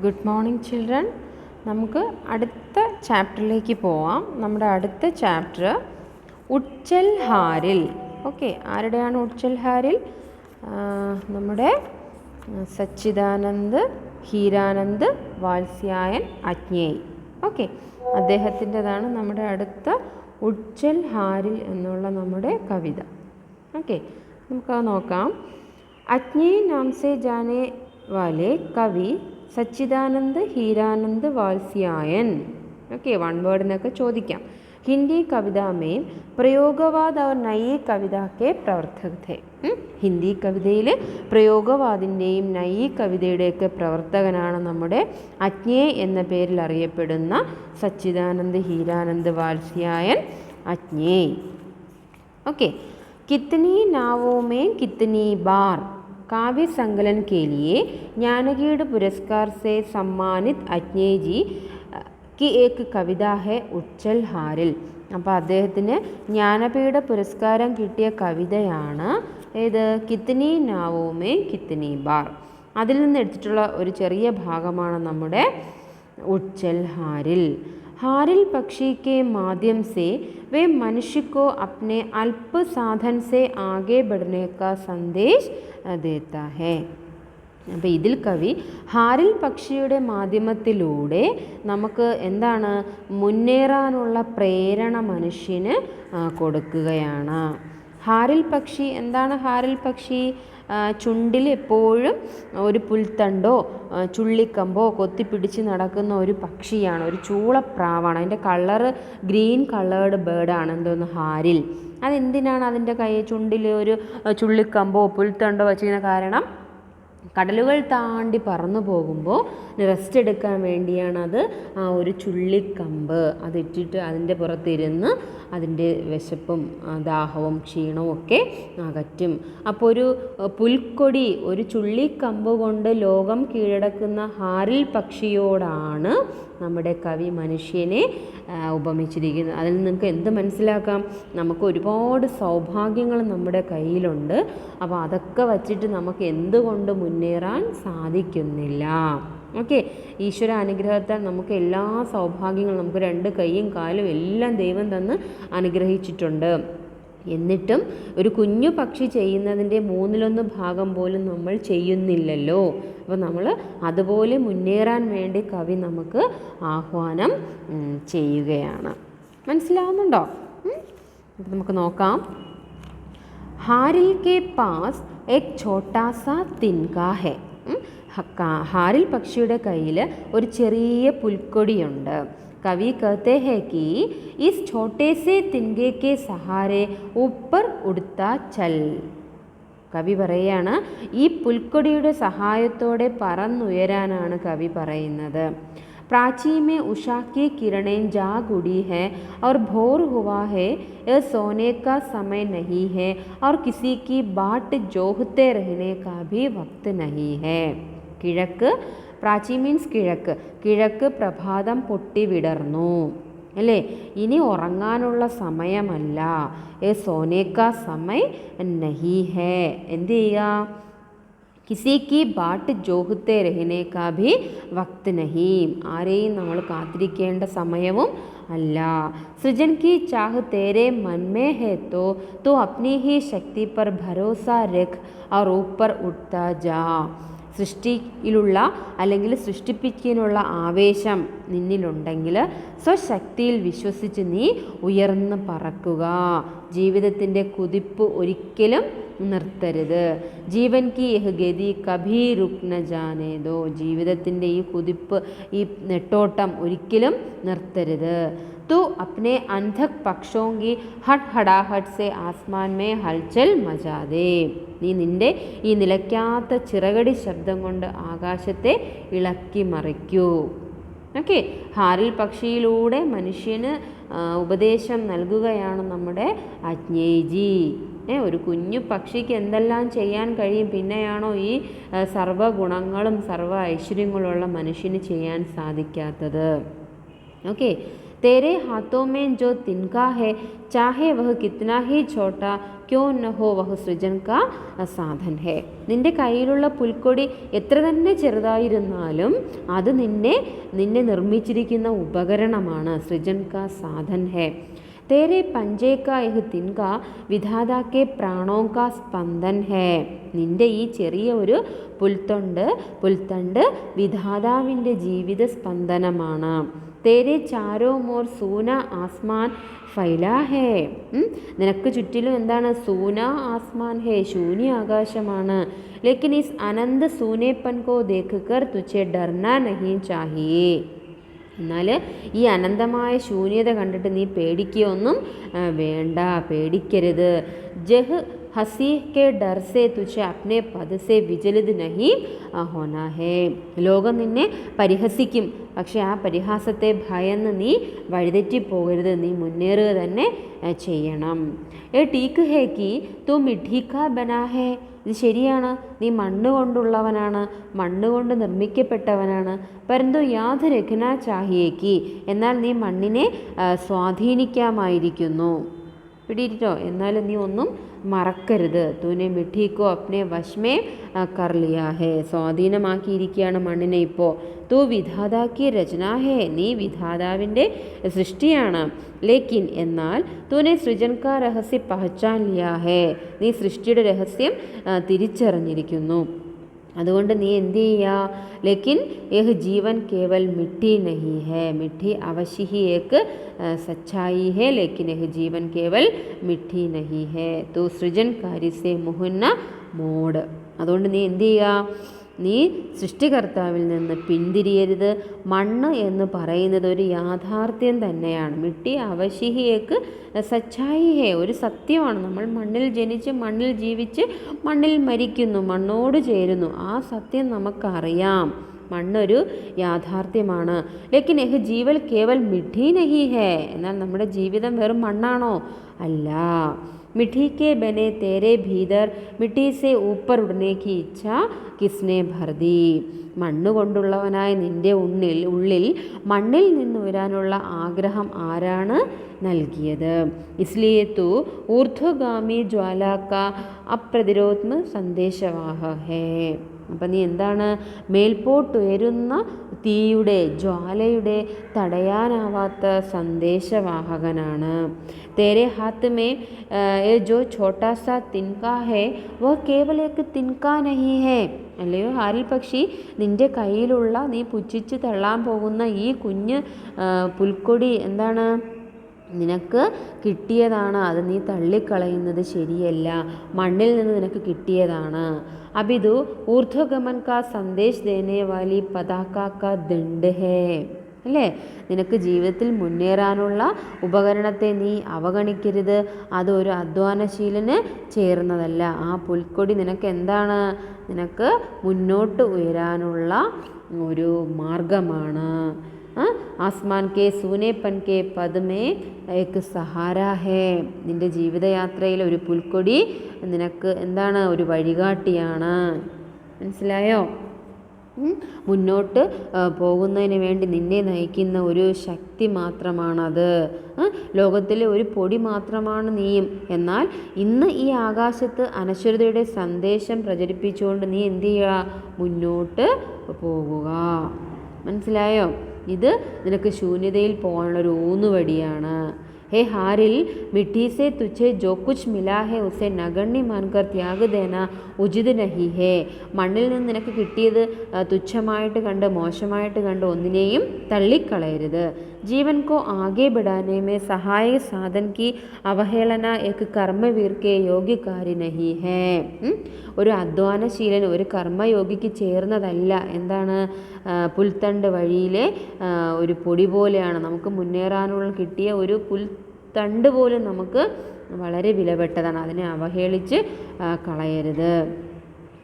Good morning children. നമുക്ക് അടുത്ത ചാപ്റ്ററിലേക്ക് പോവാം. നമ്മുടെ അടുത്ത ചാപ്റ്റർ ഉജ്ജൽ ഹാരിൽ. ഓക്കെ, ആരുടെയാണ് ഉജ്ജൽ ഹാരിൽ? നമ്മുടെ സച്ചിദാനന്ദ് ഹീരാനന്ദ് വാത്സ്യായൻ അജ്ഞേയ്. ഓക്കെ, അദ്ദേഹത്തിൻ്റെതാണ് നമ്മുടെ അടുത്ത ഉജ്ജൽ ഹാരിൽ എന്നുള്ള നമ്മുടെ കവിത. ഓക്കെ, നമുക്ക് നോക്കാം. അജ്ഞേയ് നാം സെ ജാനെ വാലെ കവി സച്ചിദാനന്ദ് ഹീരാനന്ദ് വാത്സ്യായൻ. ഓക്കെ, വൺ വേർഡിനൊക്കെ ചോദിക്കാം. ഹിന്ദി കവിതാ में പ്രയോഗവാദ് और നയി കവിത के പ്രവർത്തക് थे. ഹിന്ദി കവിതയിൽ പ്രയോഗവാദിൻ്റെയും നയി കവിതയുടെയൊക്കെ പ്രവർത്തകനാണ് നമ്മുടെ അജ്ഞേയ് എന്ന പേരിൽ അറിയപ്പെടുന്ന സച്ചിദാനന്ദ് ഹീരാനന്ദ് വാത്സ്യായൻ അജ്ഞേയ്. ओके, कितनी नावों में कितनी बार काव्य संकलन के लिए ज्ञानपीठ पुरस्कार से सम्मानित अज्ञेय जी की एक कविता है ഉജ്ജൽ ഹാരിൽ. അപ്പോൾ അദ്ദേഹത്തിന് ജ്ഞാനപീഠ പുരസ്കാരം കിട്ടിയ കവിതയാണ് ഏത്? കിത്നി നാവോമേ കിത്നി ബാർ. അതിൽ നിന്ന് എടുത്തിട്ടുള്ള ഒരു ചെറിയ ഭാഗമാണ് നമ്മുടെ ഉജ്ജൽ ഹാരിൽ. हारिल पक्षी के माध्यम से वे मनुष्य को अपने अल्प साधन से आगे बढ़ने का संदेश देता है. അപ്പോൾ ഇതിൽ കവി ഹാരിൽ പക്ഷിയുടെ മാധ്യമത്തിലൂടെ നമുക്ക് എന്താണ് മുന്നേറാനുള്ള പ്രേരണ മനുഷ്യന് കൊടുക്കുകയാണ്. ഹാരിൽ പക്ഷി എന്താണ്? ഹാരിൽ പക്ഷി ചുണ്ടിൽ എപ്പോഴും ഒരു പുൽത്തണ്ടോ ചുള്ളിക്കമ്പോ കൊത്തിപ്പിടിച്ച് നടക്കുന്ന ഒരു പക്ഷിയാണ്, ഒരു ചൂളപ്രാവാണ്. അതിൻ്റെ കളറ് ഗ്രീൻ കളേർഡ് ബേർഡാണ് എന്തോന്ന് ഹാരിൽ. അതെന്തിനാണ് അതിൻ്റെ ചുണ്ടിൽ ഒരു ചുള്ളിക്കമ്പോ പുൽത്തണ്ടോ വെച്ചിരുന്ന കാരണം കടലുകൾ താണ്ടി പറന്നു പോകുമ്പോൾ റെസ്റ്റ് എടുക്കാൻ വേണ്ടിയാണത്. ആ ഒരു ചുള്ളിക്കമ്പ് അതിട്ടിട്ട് അതിൻ്റെ പുറത്തിരുന്ന് അതിൻ്റെ വിശപ്പും ദാഹവും ക്ഷീണവും ഒക്കെ അകറ്റും. അപ്പോൾ ഒരു പുൽക്കൊടി, ഒരു ചുള്ളിക്കമ്പ് കൊണ്ട് ലോകം കീഴടക്കുന്ന ഹാരിൽ പക്ഷിയോടാണ് നമ്മുടെ കവി മനുഷ്യനെ ഉപമിച്ചിരിക്കുന്നത്. അതിൽ നിങ്ങൾക്ക് എന്ത് മനസ്സിലാക്കാം? നമുക്ക് ഒരുപാട് സൗഭാഗ്യങ്ങൾ നമ്മുടെ കയ്യിലുണ്ട്. അപ്പോൾ അതൊക്കെ വച്ചിട്ട് നമുക്ക് എന്തുകൊണ്ട് മുന്നേറാൻ സാധിക്കുന്നില്ല? ഓക്കെ, ഈശ്വര അനുഗ്രഹത്താൽ നമുക്ക് എല്ലാ സൗഭാഗ്യങ്ങളും, നമുക്ക് രണ്ട് കൈയും കാലും എല്ലാം ദൈവം തന്ന് അനുഗ്രഹിച്ചിട്ടുണ്ട്. എന്നിട്ടും ഒരു കുഞ്ഞു പക്ഷി ചെയ്യുന്നതിൻ്റെ 1/3 ഭാഗം പോലും നമ്മൾ ചെയ്യുന്നില്ലല്ലോ. അപ്പോൾ നമ്മൾ അതുപോലെ മുന്നേറാൻ വേണ്ടി കവി നമുക്ക് ആഹ്വാനം ചെയ്യുകയാണ്. മനസ്സിലാവുന്നുണ്ടോ? അപ്പോൾ നമുക്ക് നോക്കാം. ഹാരിൽ കെ പാസ് എക് ഛോട്ടാ സാ തിൻകാ ഹെ. ഹാരിൽ പക്ഷിയുടെ കയ്യിൽ ഒരു ചെറിയ പുൽക്കൊടിയുണ്ട്. कवि कहते हैं कि इस छोटे से तिनके के सहारे ऊपर उड़ता चल. കവി പറയാണ്, ഈ പുൽക്കൊടിയുടെ സഹായത്തോടെ പറന്നുയരാനാണ് കവി പറയുന്നത്. प्राची में उषा की किरणें जाग उड़ी है और भोर हुआ है, यह सोने का समय नहीं है और किसी की बाट जोहते रहने का भी वक्त नहीं है. കിഴക്ക്, പ്രാചി മീൻസ് കിഴക്ക്, കിഴക്ക് പ്രഭാതം പൊട്ടി വിടർന്നു അല്ലേ? ഇനി ഉറങ്ങാനുള്ള സമയമല്ല. ഏ സോനേക്ക സമയ നഹി ഹേ. എന്ത് ചെയ്യുക? കിസിക്ക് ബാട്ട് ജോഹത്തെ രഹനേക്കാ ഭി വക്ത് നഹി. ആരെയും നമ്മൾ കാത്തിരിക്കേണ്ട സമയവും അല്ല. സൃജൻ കി ചാഹ് തേരെ മൻമേ ഹേ തോ അപ്നി ഹി ശക്തി പർ ഭരോസ രഖ് और ऊपर उठता जा. സൃഷ്ടിയിലുള്ള അല്ലെങ്കിൽ സൃഷ്ടിപ്പിക്കാനുള്ള ആവേശം നിന്നിലുണ്ടെങ്കിൽ സ്വശക്തിയിൽ വിശ്വസിച്ച് നീ ഉയർന്ന് പറക്കുക. ജീവിതത്തിൻ്റെ കുതിപ്പ് ഒരിക്കലും നിർത്തരുത്. ജീവൻ കി യഹ് ഗതി കഭി രുക് ന ജാനേ ദോ. ജീവിതത്തിൻ്റെ ഈ കുതിപ്പ്, ഈ നെട്ടോട്ടം ഒരിക്കലും നിർത്തരുത്. तू अपने अंधक पक्षों की हड़हड़ाहट से आसमान में हलचल मचा दे. നീ നിൻ്റെ ഈ നിലയ്ക്കാത്ത ചിറകടി ശബ്ദം കൊണ്ട് ആകാശത്തെ ഇളക്കി മറിക്കൂ. ഓക്കെ, ഹാരിൽ പക്ഷിയിലൂടെ മനുഷ്യന് ഉപദേശം നൽകുകയാണ് നമ്മുടെ അജ്ഞേയ്ജി. ഒരു കുഞ്ഞു പക്ഷിക്ക് എന്തെല്ലാം ചെയ്യാൻ കഴിയും, പിന്നെയാണോ ഈ സർവ്വ ഗുണങ്ങളും സർവ്വ ഐശ്വര്യങ്ങളുള്ള മനുഷ്യന് ചെയ്യാൻ സാധിക്കാത്തത്? ഓക്കെ, तेरे हाथों में जो तिनका है चाहे वह कितना ही छोटा ക്യോ ന ഹോ വഹ് സൃജൻ കാ സാധൻ ഹേ. നിന്റെ കയ്യിലുള്ള പുൽക്കൊടി എത്ര തന്നെ ചെറുതായിരുന്നാലും അത് നിന്നെ നിർമ്മിച്ചിരിക്കുന്ന ഉപകരണമാണ്. സൃജൻ കാ സാധൻ ഹേ. തേരെ പഞ്ചേ കാ യഹ് തിൻകാ വിധാതാ കെ പ്രാണോ കാ സ്പന്ദൻ ഹേ. നിന്റെ ഈ ചെറിയ ഒരു പുൽത്തണ്ട് വിധാതാവിൻ്റെ ജീവിത സ്പന്ദനമാണ്. തേരെ ചാരോ മോർ സൂന ആസ്മാൻ ഫൈലാ ഹേ. നിനക്ക് ചുറ്റിലും എന്താണ്? സൂന ആസ്മാൻ ഹേ, ശൂന്യ ആകാശമാണ്. ലേക്കിൻ ഇസ് അനന്ത് സൂനേപ്പൻ കോ ദേഖ് കർ തുझे ഡർനാ നഹീ ചാഹിയേ. എന്നാൽ ഈ അനന്തമായ ശൂന്യത കണ്ടിട്ട് നീ പേടിക്കുകയൊന്നും വേണ്ട, പേടിക്കരുത്. ജഹ് ഹസി കെ ഡർ സെ തുझे അപ്നെ പദ് സെ വിചലിത് നഹീ ഹോനാ ഹേ. ലോകം നിന്നെ പരിഹസിക്കും, പക്ഷെ ആ പരിഹാസത്തെ ഭയന്ന് നീ വഴിതെറ്റിപ്പോകരുത്, നീ മുന്നേറുക തന്നെ ചെയ്യണം. ടീക്ക് ഹേ കി തു മിഠി കാ ബനാ ഹേ. ഇത് ശരിയാണ്, നീ മണ്ണ് കൊണ്ടുള്ളവനാണ്, മണ്ണ് കൊണ്ട് നിർമ്മിക്കപ്പെട്ടവനാണ്. പരന്തു യാത് രഖ്നാ ചാഹിയേക്ക്, എന്നാൽ നീ മണ്ണിനെ സ്വാധീനിക്കാമായിരിക്കുന്നു. പിടിയിട്ടോ, എന്നാലും നീ ഒന്നും മറക്കരുത്. തൂനെ മിഠിക്കോ അപ്നെ വശമേ കർ ലിയാ ഹേ. സ്വാധീനമാക്കിയിരിക്കുകയാണ് മണ്ണിനെ ഇപ്പോൾ. തൂ വിധാതാക്കി രചന ഹേ, നീ വിധാതാവിൻ്റെ സൃഷ്ടിയാണ്. ലേക്കിൻ എന്നാൽ തൂനെ സൃജൻ കാ രഹസ്യ പഹച്ചാൻ ലിയാ ഹേ, നീ സൃഷ്ടിയുടെ രഹസ്യം തിരിച്ചറിഞ്ഞിരിക്കുന്നു. അതുകൊണ്ട് നീ എന്ത് ചെയ്യുക? ലേക്കിൻ യഹ് ജീവൻ കേവൽ മിഠി നഹീ ഹേ, മിഠി അവശ്യ ഹി ഏക് സച്ചായി ഹേ, ലേക്കിൻ യഹ് ജീവൻ കേവൽ മിഠി നഹീ ഹേ. തോ സൃജൻ കാരി സെ മുഹന്ന മോഡ്. അതുകൊണ്ട് നീ എന്ത് ചെയ്യുക? നീ സൃഷ്ടികർത്താവിൽ നിന്ന് പിന്തിരിയരുത്. മണ്ണ് എന്ന് പറയുന്നത് ഒരു യാഥാർത്ഥ്യം തന്നെയാണ്. മിട്ടി അവശിഹിയേക്ക് സച്ചായി ഹേ, ഒരു സത്യമാണ്. നമ്മൾ മണ്ണിൽ ജനിച്ച് മണ്ണിൽ ജീവിച്ച് മണ്ണിൽ മരിക്കുന്നു, മണ്ണോട് ചേരുന്നു. ആ സത്യം നമുക്കറിയാം. മണ്ണൊരു യാഥാർത്ഥ്യമാണ്. ലേക്കിൻ യഹ് ജീവൽ കേവൽ മിഠി നഹീ ഹേ, എന്നാൽ നമ്മുടെ ജീവിതം വെറും മണ്ണാണോ? അല്ല. മിഠി കെ ബനെ തേരെ ഭീതർ മിഠി സെ ഊപ്പർ ഉടനെ കി ഇച്ഛ കിസ്നെ ഭർ ദി. മണ്ണ് കൊണ്ടുള്ളവനായ നിൻ്റെ ഉള്ളിൽ മണ്ണിൽ നിന്ന് വരാനുള്ള ആഗ്രഹം ആരാണ് നൽകിയത്? ഇസ്ലിയെ തു ഊർധ്വഗാമി ജ്വാലാക്ക അപ്രതിരോധ സന്ദേശവാഹ ഹേ. അപ്പം നീ എന്താണ്? മേൽപോട്ടുയരുന്ന തീയുടെ ജ്വാലയുടെ തടയാനാവാത്ത സന്ദേശവാഹകനാണ്. തേരെ ഹാത്ത് മേ ജോ ഛോട്ടാ സാ തിൻകാ ഹേ വോ കേവൽ ഏക് തിൻകാ നഹീ ഹേ. അല്ലയോ ഹാരിൽ പക്ഷി, നിൻ്റെ കയ്യിലുള്ള നീ പുച്ഛിച്ച് തള്ളാൻ പോകുന്ന ഈ കുഞ്ഞ് പുൽക്കൊടി എന്താണ്? നിനക്ക് കിട്ടിയതാണ്, അത് നീ തള്ളിക്കളയുന്നത് ശരിയല്ല. മണ്ണിൽ നിന്ന് നിനക്ക് കിട്ടിയതാണ്. അബിതു ഊർധ്വഗമൻ കാ സന്ദേശ് ദേനെ വാലി പതാക കാ ദണ്ഡ് ഹേ. അല്ലേ? നിനക്ക് ജീവിതത്തിൽ മുന്നേറാനുള്ള ഉപകരണത്തെ നീ അവഗണിക്കരുത്. അതൊരു അധ്വാനശീലന് ചേർന്നതല്ല. ആ പുൽക്കൊടി നിനക്ക് എന്താണ്? നിനക്ക് മുന്നോട്ട് ഉയരാനുള്ള ഒരു മാർഗമാണ്. ആസ്മാൻ കെ സൂനേപ്പൻ കെ പദ്മേ ഏക് സഹാര ഹേ. നിൻ്റെ ജീവിതയാത്രയിൽ ഒരു പുൽക്കൊടി നിനക്ക് എന്താണ്? ഒരു വഴികാട്ടിയാണ്. മനസ്സിലായോ? മുന്നോട്ട് പോകുന്നതിന് വേണ്ടി നിന്നെ നയിക്കുന്ന ഒരു ശക്തി മാത്രമാണത്. ലോകത്തിലെ ഒരു പൊടി മാത്രമാണ് നീയും. എന്നാൽ ഇന്ന് ഈ ആകാശത്ത് അനശ്വരതയുടെ സന്ദേശം പ്രചരിപ്പിച്ചുകൊണ്ട് നീ എന്ത് ചെയ്യുക? മുന്നോട്ട് പോകുക. മനസ്സിലായോ? ഇത് നിനക്ക് ശൂന്യതയിൽ പോകാനുള്ളൊരു ഊന്നുവടിയാണ്. हे हारिल मिट्टी से तुझे जो कुछ मिला है उसे नगण्य मानकर त्याग देना उचित नहीं है. മണ്ണിൽ നിന്ന് നിനക്ക് കിട്ടിയത് തുച്ഛമായിട്ട് കണ്ട് മോശമായിട്ട് കണ്ട് ഒന്നിനെയും തള്ളിക്കളയരുത്. जीवन को आगे बढ़ाने में सहायक साधन की അവഹേളന एक कर्मवीर के योग्य कार्य नहीं है. ഒരു അധ്വാനശീലൻ ഒരു കർമ്മയോഗിക്ക് ചേർന്നതല്ല. എന്താണ്? പുൽത്തണ്ട് വഴിയിലെ ഒരു പൊടി പോലെയാണ്. നമുക്ക് മുന്നേറാനുള്ള കിട്ടിയ ഒരു പുൽത്തണ്ട് പോലും നമുക്ക് വളരെ വിലപ്പെട്ടതാണ്. അതിനെ അവഹേളിച്ച് കളയരുത്.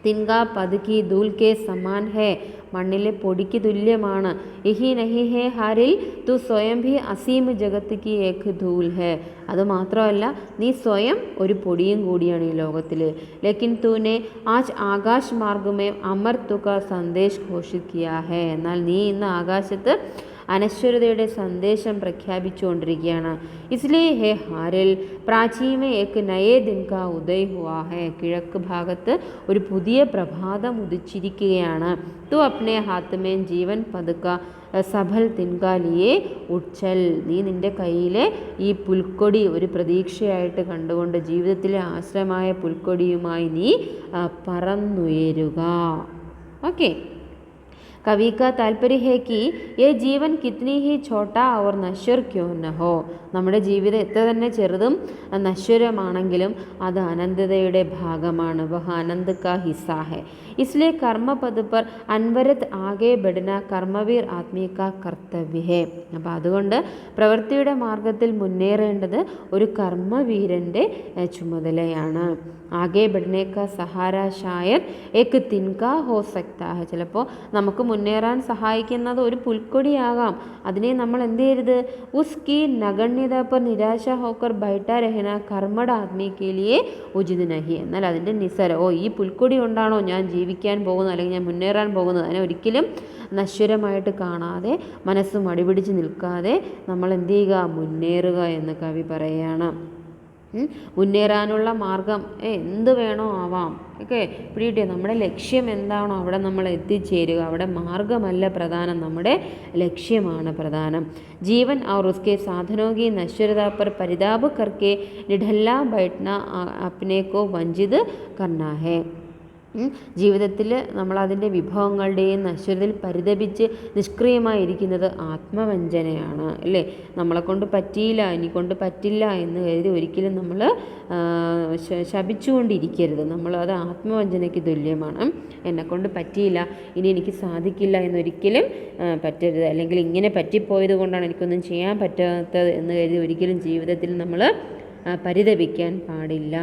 തിൻകാ പതുക്കി ധൂൽ കെ സമാൻ ഹേ. മണ്ണിലെ പൊടിക്ക് തുല്യമാണ്. യഹി നഹി ഹേ ഹാരിൽ തു സ്വയം ഭി അസീം ജഗത്ത് കി ഏക് ധൂൽ ഹേ. അതുമാത്രമല്ല, നീ സ്വയം ഒരു പൊടിയും കൂടിയാണ് ഈ ലോകത്തിൽ. ലേക്കിൻ തൂനെ ആജ് ആകാശ് മാർഗമേ അമർ തുക സന്ദേശ് ഘോഷിത് കിയാ ഹേ. എന്നാൽ നീ ഇന്ന് ആകാശത്ത് അനശ്വരതയുടെ സന്ദേശം പ്രഖ്യാപിച്ചുകൊണ്ടിരിക്കുകയാണ്. ഇസ്ലിയെ ഹേ ഹാരിൽ പ്രാചീമ ഏക്ക് നയേ ദിൻ കാ ഉദയ് ഹുവാ ഹേ, കിഴക്ക് ഭാഗത്ത് ഒരു പുതിയ പ്രഭാതം ഉദിച്ചിരിക്കുകയാണ്. തു അപ്നെ ഹാത്ത് മേൻ ജീവൻ പതുക്ക സഫൽ തിൻകാലിയെ ഉച്ചൽ, നീ നിൻ്റെ കയ്യിലെ ഈ പുൽക്കൊടി ഒരു പ്രതീക്ഷയായിട്ട് കണ്ടുകൊണ്ട് ജീവിതത്തിലെ ആശ്രയമായ പുൽക്കൊടിയുമായി നീ പറന്നുയരുക. ഓക്കെ. कवि का तात्पर्य है कि ये जीवन कितनी ही छोटा और नश्वर क्यों न हो, നമ്മുടെ ജീവിതം എത്ര തന്നെ ചെറുതും നശ്വരമാണെങ്കിലും അത് അനന്തതയുടെ ഭാഗമാണ്. വഹ ആനന്ദ് കാ ഹിസ്സാ ഹെ. इसलिए कर्म पद पर अनवरत आगे बढ़ना कर्मवीर आदमी का कर्तव्य है. അപ്പോൾ അതുകൊണ്ട് പ്രവൃത്തിയുടെ മാർഗത്തിൽ മുന്നേറേണ്ടത് ഒരു കർമ്മവീരൻ്റെ ചുമതലയാണ്. ആകെ ബഡ്നെ കാ സഹാര ഷായദ് ഏക് തിൻകാ ഹോ സക്താ ഹെ, ചിലപ്പോൾ നമുക്ക് മുന്നേറാൻ സഹായിക്കുന്നത് ഒരു പുൽക്കൊടിയാകാം. അതിനെ നമ്മൾ എന്ത് ചെയ്യരുത്, ഉസ്കി നഗണ്യത पर നിരാശ ഹോക്കർ ബൈഠ രഹന കർമ്മട ആദ്മി കെ ലിയെ ഉചിത് നഹി. എന്നാൽ അതിൻ്റെ നിസ്സാര, ഈ പുൽക്കൊടി കൊണ്ടാണോ ഞാൻ ജീവിക്കാൻ പോകുന്നത് അല്ലെങ്കിൽ ഞാൻ മുന്നേറാൻ പോകുന്നത്, അതിനെ ഒരിക്കലും നശ്വരമായിട്ട് കാണാതെ മനസ്സ് മടിപിടിച്ച് നിൽക്കാതെ നമ്മൾ എന്ത് ചെയ്യുക, മുന്നേറുക എന്ന് കവി പറയുകയാണ്. മുന്നേറാനുള്ള മാർഗം എന്ത് വേണോ ആവാം. ഓക്കെ, പിടികിട്ടിയോ? നമ്മുടെ ലക്ഷ്യം എന്താണോ അവിടെ നമ്മൾ എത്തിച്ചേരുക. അവിടെ മാർഗമല്ല പ്രധാനം, നമ്മുടെ ലക്ഷ്യമാണ് പ്രധാനം. ജീവൻ और उसके साधनों की नश्वरता पर परिताप करके निढल्ला बैठना अपने को वंचित करना है. ജീവിതത്തിൽ നമ്മളതിൻ്റെ വിഭവങ്ങളുടെയും നശ്വരതയിൽ പരിതപിച്ച് നിഷ്ക്രിയമായിരിക്കുന്നത് ആത്മവഞ്ചനയാണ് അല്ലേ. നമ്മളെക്കൊണ്ട് പറ്റിയില്ല, എനിക്കൊണ്ട് പറ്റില്ല എന്ന് കരുതി ഒരിക്കലും നമ്മൾ ശപിച്ചുകൊണ്ടിരിക്കരുത്. അത് ആത്മവഞ്ചനയ്ക്ക് തുല്യമാണ്. എന്നെക്കൊണ്ട് പറ്റിയില്ല, ഇനി എനിക്ക് സാധിക്കില്ല എന്നൊരിക്കലും പറ്റരുത്. അല്ലെങ്കിൽ ഇങ്ങനെ പറ്റിപ്പോയത് കൊണ്ടാണ് എനിക്കൊന്നും ചെയ്യാൻ പറ്റാത്തത് എന്ന് കരുതി ഒരിക്കലും ജീവിതത്തിൽ നമ്മൾ പരിതപിക്കാൻ പാടില്ല.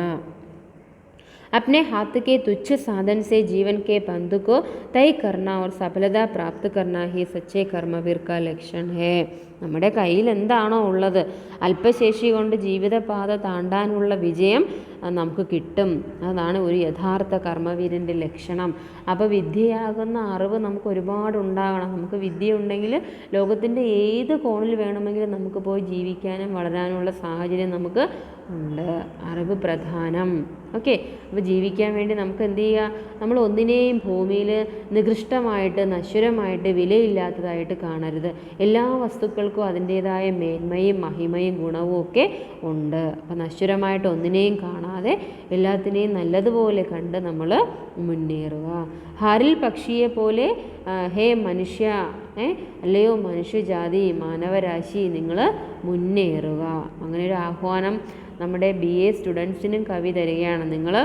अपने हाथ के तुच्छ साधन से जीवन के बंधु को तय करना और सफलता प्राप्त करना ही सच्चे कर्मवीर का लक्षण है. നമ്മുടെ കയ്യിൽ എന്താണോ ഉള്ളത്, അല്പശേഷി കൊണ്ട് ജീവിതപാത താണ്ടാനുള്ള വിജയം നമുക്ക് കിട്ടും. അതാണ് ഒരു യഥാർത്ഥ കർമ്മവീരൻ്റെ ലക്ഷണം. അപ്പോൾ വിദ്യയാകുന്ന അറിവ് നമുക്ക് ഒരുപാട് ഉണ്ടാകണം. നമുക്ക് വിദ്യ ഉണ്ടെങ്കിൽ ലോകത്തിൻ്റെ ഏത് കോണിൽ വേണമെങ്കിലും നമുക്ക് പോയി ജീവിക്കാനും വളരാനുള്ള സാഹചര്യം നമുക്ക് ഉണ്ട്. അറിവ് പ്രധാനം. ഓക്കെ, അപ്പോൾ ജീവിക്കാൻ വേണ്ടി നമുക്ക് എന്ത് ചെയ്യുക, നമ്മൾ ഒന്നിനെയും ഭൂമിയിൽ നികൃഷ്ടമായിട്ട് നശ്വരമായിട്ട് വിലയില്ലാത്തതായിട്ട് കാണരുത്. എല്ലാ വസ്തുക്കൾക്കും അതിൻ്റേതായ മേന്മയും മഹിമയും ഗുണവും ഒക്കെ ഉണ്ട്. അപ്പോൾ നശ്വരമായിട്ട് ഒന്നിനെയും കാണാതെ എല്ലാത്തിനെയും നല്ലതുപോലെ കണ്ട് നമ്മൾ മുന്നേറുക. ഹാരിൽ പക്ഷിയെ പോലെ ഹേ മനുഷ്യ, അല്ലയോ മനുഷ്യജാതി, മാനവരാശി, നിങ്ങൾ മുന്നേറുക. അങ്ങനെ ഒരു ആഹ്വാനം നമ്മുടെ BA സ്റ്റുഡൻസിനും കവി തരികയാണ്. നിങ്ങൾ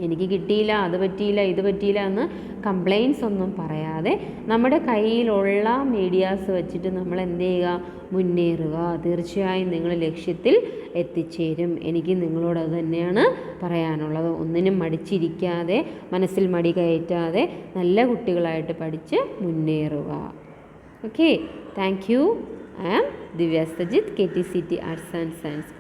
എനിക്ക് കിട്ടിയില്ല, അത് പറ്റിയില്ല, ഇത് പറ്റിയില്ല എന്ന് കംപ്ലയിൻസ് ഒന്നും പറയാതെ നമ്മുടെ കയ്യിലുള്ള മീഡിയാസ് വെച്ചിട്ട് നമ്മൾ എന്ത് ചെയ്യുക, മുന്നേറുക. തീർച്ചയായും നിങ്ങൾ ലക്ഷ്യത്തിൽ എത്തിച്ചേരും. എനിക്ക് നിങ്ങളോട് അത് തന്നെയാണ് പറയാനുള്ളത്. ഒന്നിനും മടിച്ചിരിക്കാതെ, മനസ്സിൽ മടി കയറ്റാതെ നല്ല കുട്ടികളായിട്ട് പഠിച്ച് മുന്നേറുക. Okay, thank you. I am Divya Sajid, KTCT Arts and Science.